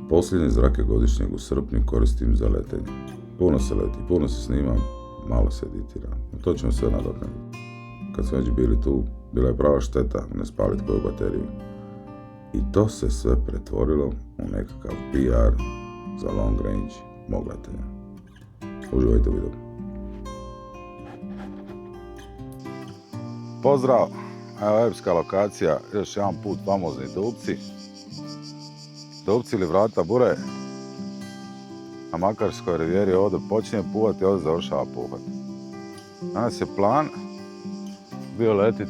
Posljednje zrake godišnjeg u srpnju koristim za letenje. Puno se leti, puno se snimam, malo se editira. To ćemo sve nadoknaditi. Kad smo već bili tu, bila je prava šteta ne spaliti koju bateriju. I to se sve pretvorilo u nekakav PR za long range mog letenja. Uživajte u videu. Pozdrav! Evo epska lokacija, još jedan put famozni Dupci. Dupci ili Vrata Bure. Na Makarskoj rivijeri ovdje počinje puhati, ovdje završava puhati. Danas je plan bio letit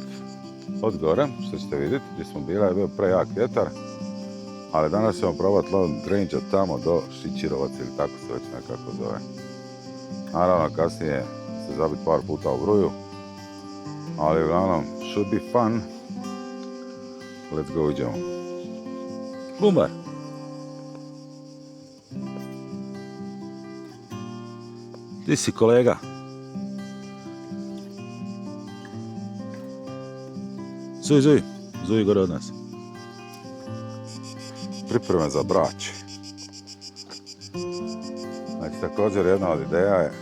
od gore, što ćete vidjeti, gdje smo bili, je bio prejak vjetar. Ali danas ćemo probati long range tamo do Šićirovac ili tako se već nekako zove. Naravno kasnije se zabiti par puta u Bruju. Ali uglavnom, should be fun. Let's go, idemo. Bumbar! Ti si kolega. Zuj gore od nas. Pripreme za Brač. Znači također jedna od ideja je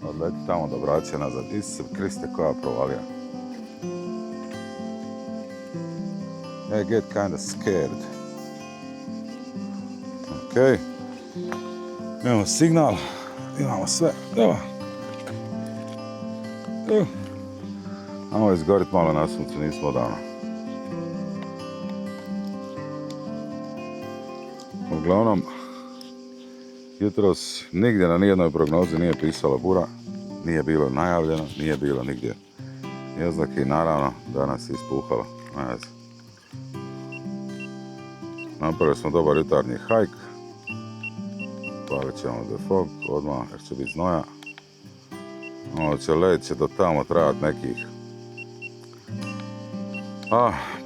odleti tamo do Braća nazad. Isuse Kriste, koja provalija. I get kinda scared. Ok. Imamo signal. Imamo sve. Evo. Ajmo izgorit malo na suncu, nismo odavno. Uglavnom, jutros nigdje na nijednoj prognozi nije pisalo bura, nije bilo najavljeno, nije bilo nigdje ni oznake i naravno danas je ispuhalo. Napravili smo dobar jutarnji hajk, palit ćemo The Fog odmah jer će biti znoja. Ovo će let će do tamo trajati nekih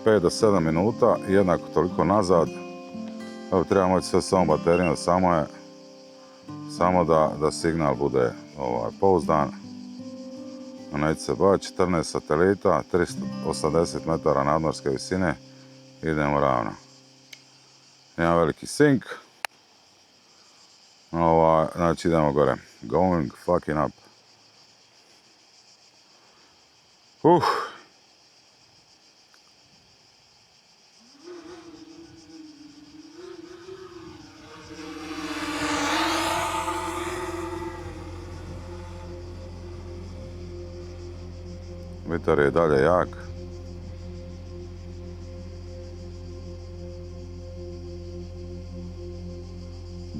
5 do 7 minuta, jednako toliko nazad. Evo, treba moći sve s ovom baterijom, samo da signal bude pouzdan. Neće se baviti, 14 satelita, 380 metara nadmorske visine, idemo ravno. Jedan veliki sink. Znači idemo gore. Going fucking up. Vitar je i dalje jak.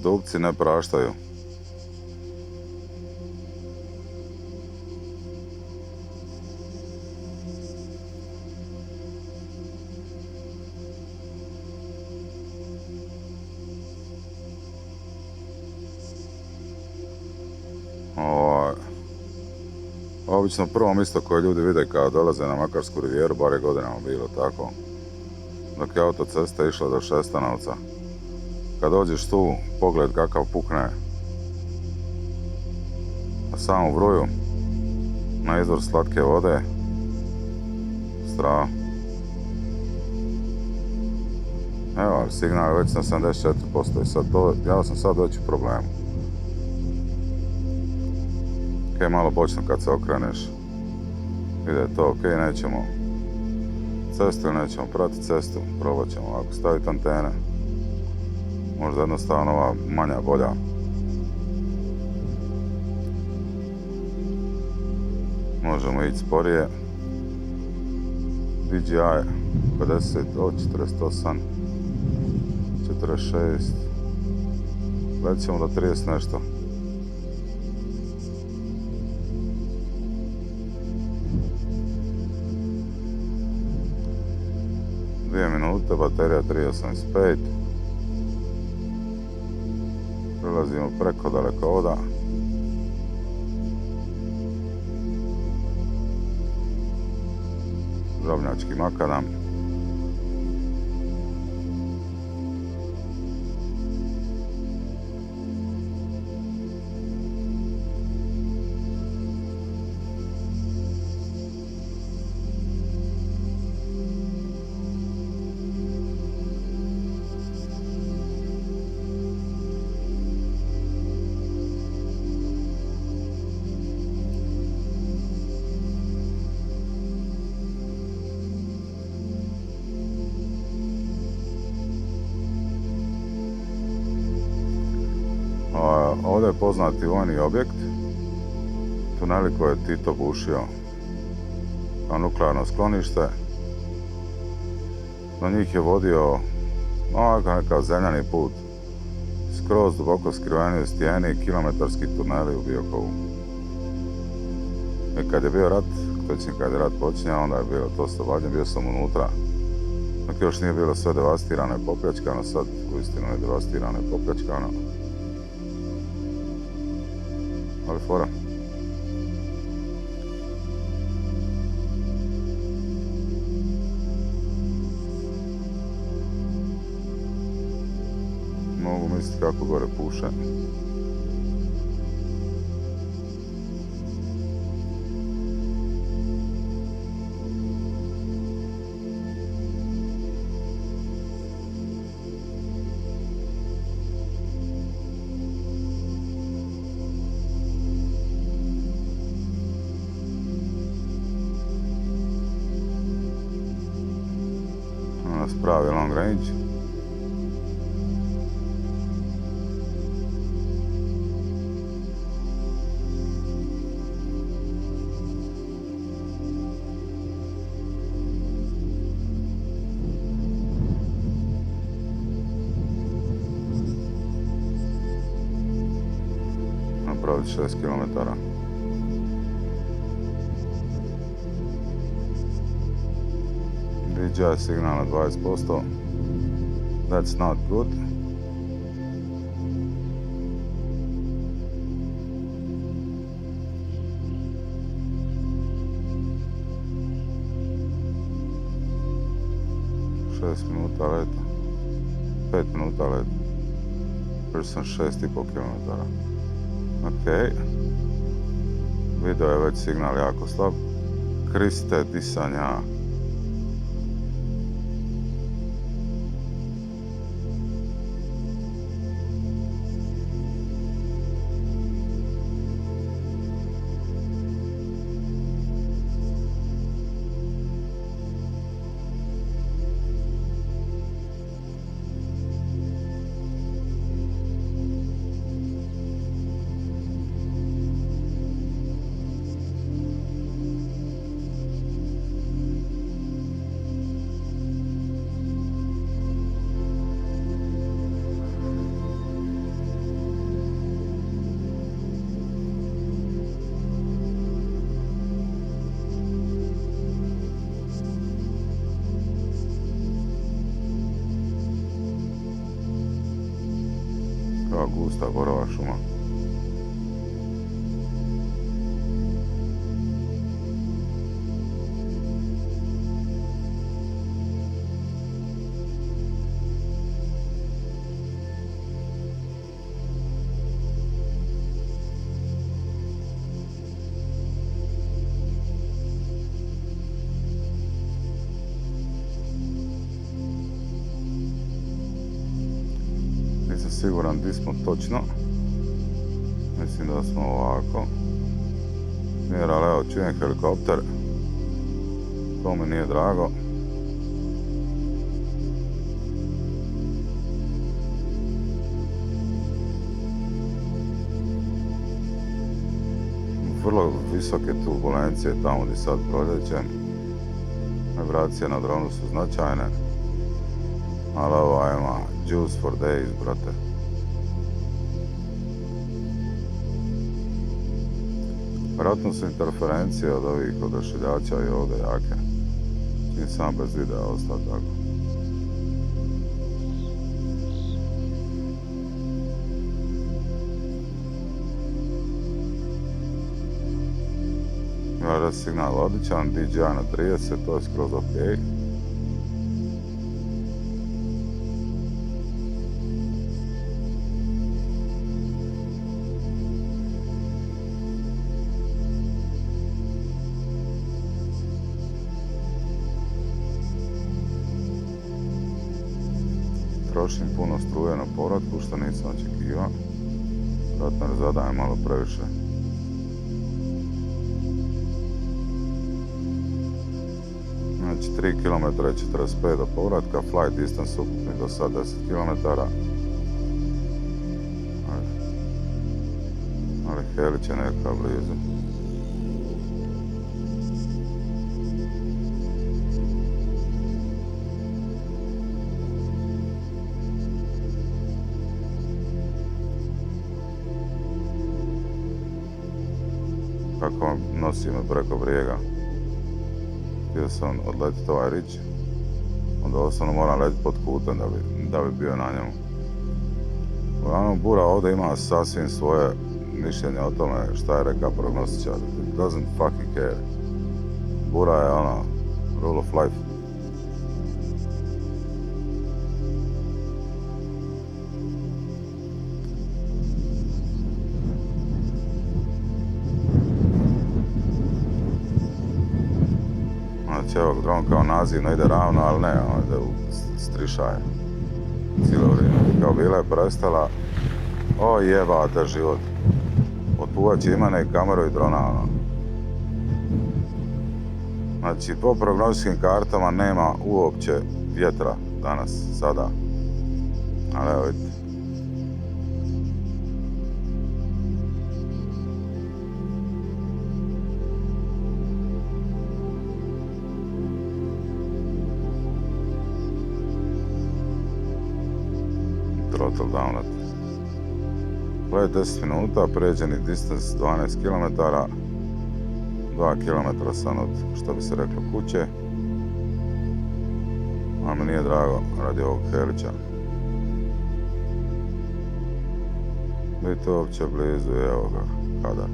Dupci ne praštaju. Obično prvo mjesto koje ljudi vide kada dolaze na Makarsku rivijeru, bar je godinama bilo tako, dok je autocesta išla do Šestanovca. Kad dođeš tu, pogled kakav pukne na samu Bruju, na izvor slatke vode, strava. Evo, ali signal je već na 74% i sad ja sam sad već u problemu. Ok, malo bočno kad se okreneš. Ide to ok, nećemo cestu ili nećemo pratiti cestu, probat ćemo ovako staviti antene. Možda jednostavno ova manja bolja. Možemo ići sporije. DJI 50, 48, 46. Gledat ćemo do 30 nešto. Minute, baterija 3.85. Prelazimo preko dalekovoda. Drobnjački makadam. Ovdje je poznati vojni objekt, tuneli koje je Tito bušio kao nuklearno sklonište. Do njih je vodio ovako neka zemljani put, skroz duboko skriveni u stijeni, kilometarski tuneli u Biokovu. I kad je bio rat, kad je rat počinjao, onda je bilo to oslobađanje, bio sam unutra. Dok još nije bilo sve devastirano i popljačkano, sad uistinu je devastirano i popljačkano. Ali fora. Mogu misliti kako gore puše. Pravi long range. Napraviti 6 km. DJI signal na 20%. That's not good. Šest minuta leta. 5 minuta leta. Još sam 6,5 km. Ok. Video je već signal jako slab. Kriste disanja. Gusta borova šuma. Nisam siguran gdje smo točno. Mislim da smo ovako. Smjer, ali evo, čujem helikopter. To mi nije drago. Vrlo visoke turbulencije tamo gdje sad proljećem. Vibracije na dronu su značajne. Ali ovo ima juice for days, brate. Vjerojatno su interferencije od ovih odašiljača i ovdje jake. Čim sam bez videa ostao tako. Ima signal odličan, DJI na 30, to je skroz ok. Trošim puno struje na povratku, što nisam očekivao. Vjerojatno ne zadajem malo previše. Znači 3 km i 45 do povratka, flight distance ukupni do sad 10 km. Ali Helić je neka blizu. Kako nosi me preko brijega. Htio sam odletiti ovaj rič. Onda osnovno moram letiti pod kutem da bi bio na njemu. Uglavnom, bura ovdje ima sasvim svoje mišljenje o tome šta je rekao prognostičar. It doesn't fucking care. Bura je ono, rule of life. Znači, evo, dron kao naziv ne ide ravno, ali ne, ono ide u strišaje. Cijelo vrijeme. Kao bila je prestala, o jebate život. Otpuvat će imane i kameru i drona, ono. Znači, po prognostičkim kartama nema uopće vjetra danas, sada. Ali evo vidite. Throttle down at 10 minuta, pređeni distance 12 km, 2 km sam od, što bi se reklo, kuće. A mi nije drago radi ovog Helića. Biti uopće blizu, evo ga, kada.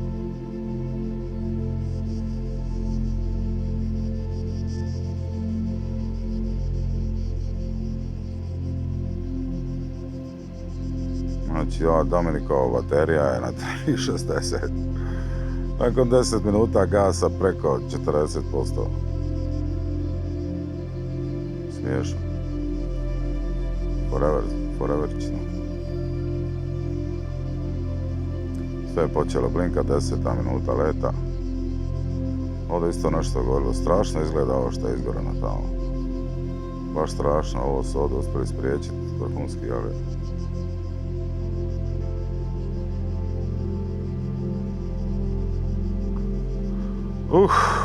Znači, ova Dominikova baterija je na 3,60. Nakon 10 minuta gasa preko 40%. Smiješno. Foreverično. Sve je počelo blinka, 10 minuta leta. Ovdje isto nešto govorilo. Strašno izgleda ovo što je izgoreno tamo. Baš strašno, ovo su ovdje uspjeli spriječiti vrhunski, ali...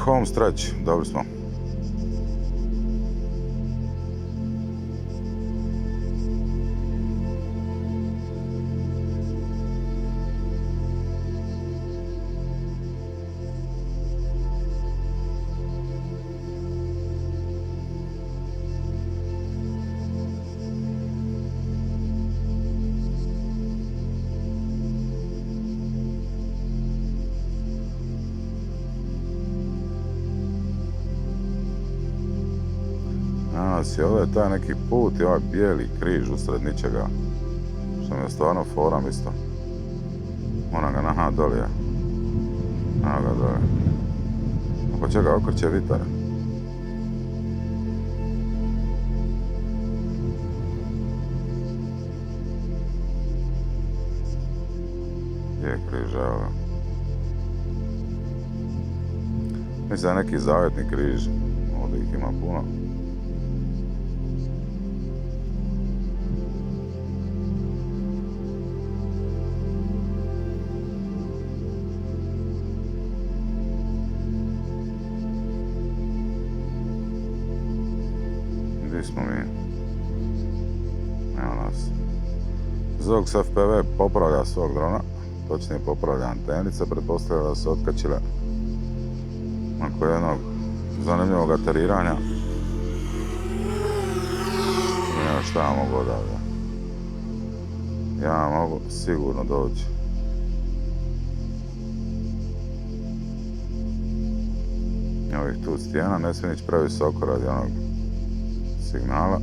home stretch, dobri smo. I ovdje je taj neki put i ovaj bijeli križ usred ničega. Što mi je stvarno forum isto. Moram ga, aha, doli je. Evo ga doli. Oko čega okreće vitar. Gdje je križ, evo ga. Mislim da je neki zavjetni križ. Ovdje ih ima puno. Gdje smo mi? Evo nas. Zox FPV popravlja svog drona, točnije popravlja antenice, pretpostavlja da su otkačile nakon jednog zanimljivog ateriranja. Evo šta ja mogu odavde. Ja mogu sigurno doći. Ovih tu stijena, ne smije nići previsoko radi onog signala.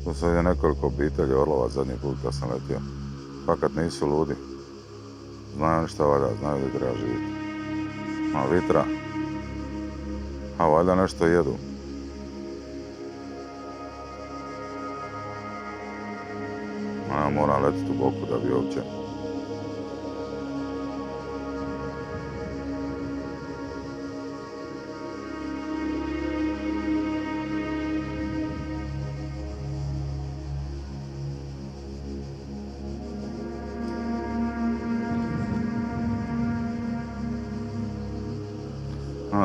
Tu sad je nekoliko obitelji orlova zadnji put kad sam letio. Fakat nisu ludi. Znaju oni šta valja, znaju da treba živjeti. Ima vitra. A valjda nešto jedu. Ja moram letiti u boku da bi uopće.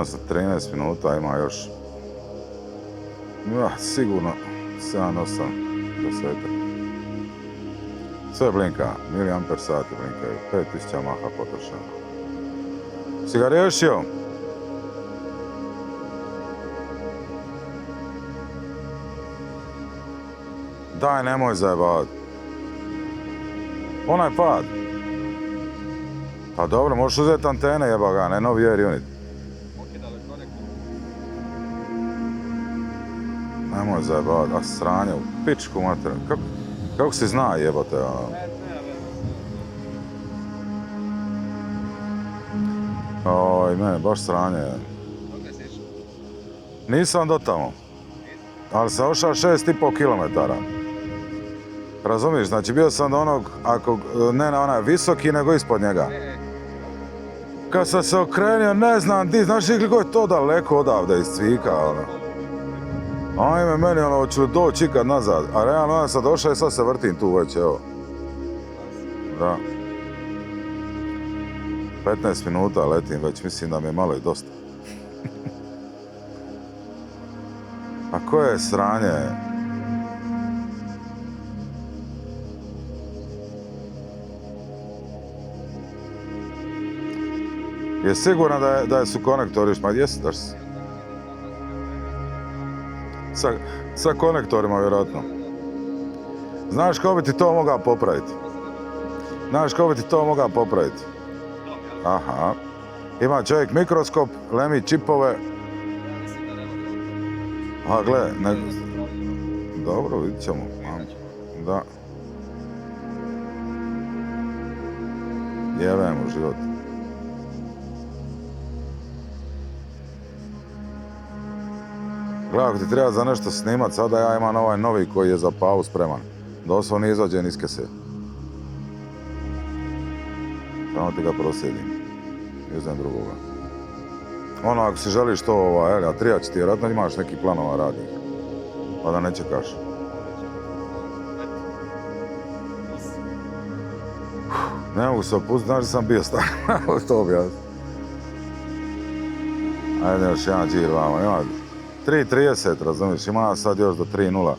Sa 13 minuta ima još sigurno 7-8 desetak. Sve blinka, miliamper sati blinkaju, 5000 maha potrošeno. Si ga riješio? Daj, nemoj zajebavat. Onaj pad. Pa dobro, možeš uzeti antene, jeba ga, ne novi air unit. Nemoj zajebavat, a sranje u pičku materiju. Kako si zna jebote, ono? Oj, mene, baš sranje. Nisam do tamo. Ali sam ošao 6,5 km. Razumiješ, znači bio sam do onog, ako ne na onaj visoki, nego ispod njega. Kad sam se okrenio, ne znam di, znaš koliko je to daleko odavde iz Cvika, ono. Ajme, meni ono, hoću doći ikad nazad, a realno ja sam došao i sad se vrtim tu već, evo. Da. 15 minuta letim već, mislim da mi je malo i dosta. A koje je sranje? Je siguran da su konektori, ma jesi daš se? Sa konektorima vjerojatno. Znaš ko bi ti to mogao popraviti? Aha. Ima čovjek mikroskop, lemi čipove. A gle, dobro, vidit ćemo. Da. Jebemo život. Gle, ako ti treba za nešto snimat, sada ja imam ovaj novi koji je za pavu spreman. Doslovno izađen iz kese. Samo ti ga prosjedim. Izdajem drugoga. Ono, ako si želiš to, a trija će ti, vjerojatno imaš neki planova radnih. Pa da ne čekaš. Ne mogu se opustiti, znaš da sam bio star. To objasni. Ajde još jedan džir vamo, ima 3.30, razumiješ, ima sad još do 3.0.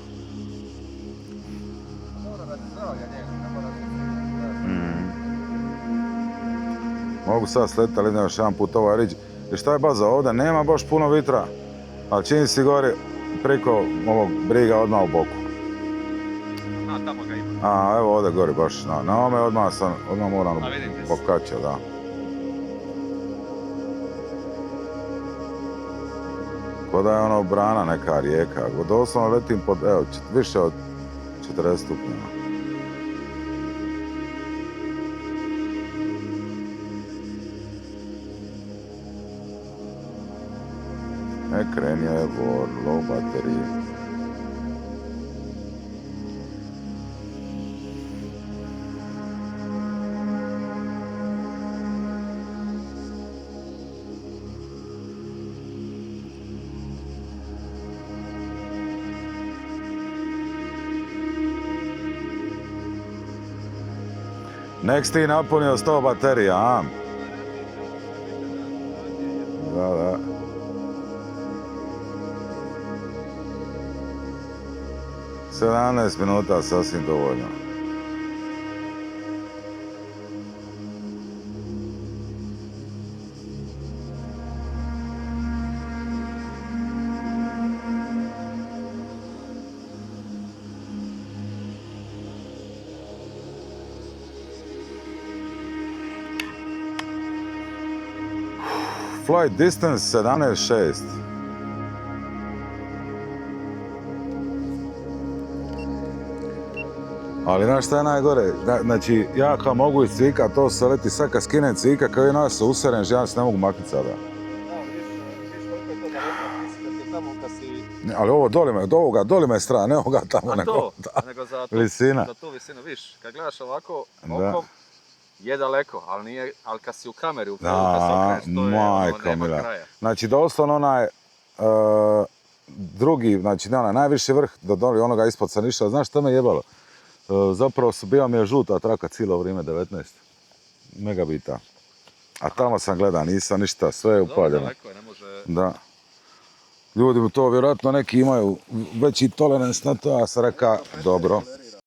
Mogu sad sletiti, ali idem još jedan put ovaj riđ. I šta je baza ovdje? Nema baš puno vitra, ali čini si gori preko ovog briga odmah u boku. A, tamo ga ima. A, evo ovdje gori baš, na ovome odmah moram pokačati, da. Ko da je ono brana neka rijeka, doslovno letim pod, evo, više od 40 stupnjeva. Krenio je vor, low baterije. Nek si ti napunio 100 baterija, a? Da. 17 minuta, sasvim dovoljno. Flight distance 17.6. Ali znaš šta je najgore? Znači, ja kao mogu iz Cvika to se leti, sad kad skinem Cvika, kao i nas se useren, ja se ne mogu maknuti sada. tamo kad si... Ne, ali ovo doli me je strah, ne ovoga tamo, A nego to, da, nego za visina. tu visinu, viš, kad gledaš ovako, Da. okom, je daleko, ali kad si u kameri, u Da, filmu, kad se okreneš, to je majko nema mila. kraja. Znači doslovno onaj drugi, znači ne onaj najviši vrh, do doli onoga ispod sam išao, znaš što me jebalo? Zapravo bila mi je žuta traka cijelo vrijeme 19 megabita. A tamo sam gledao, nisam ništa, sve je Dobro, upaljeno. daleko je, ne može... Da. Ljudi to vjerojatno neki imaju veći tolerans na to, ja sam rekao, dobro.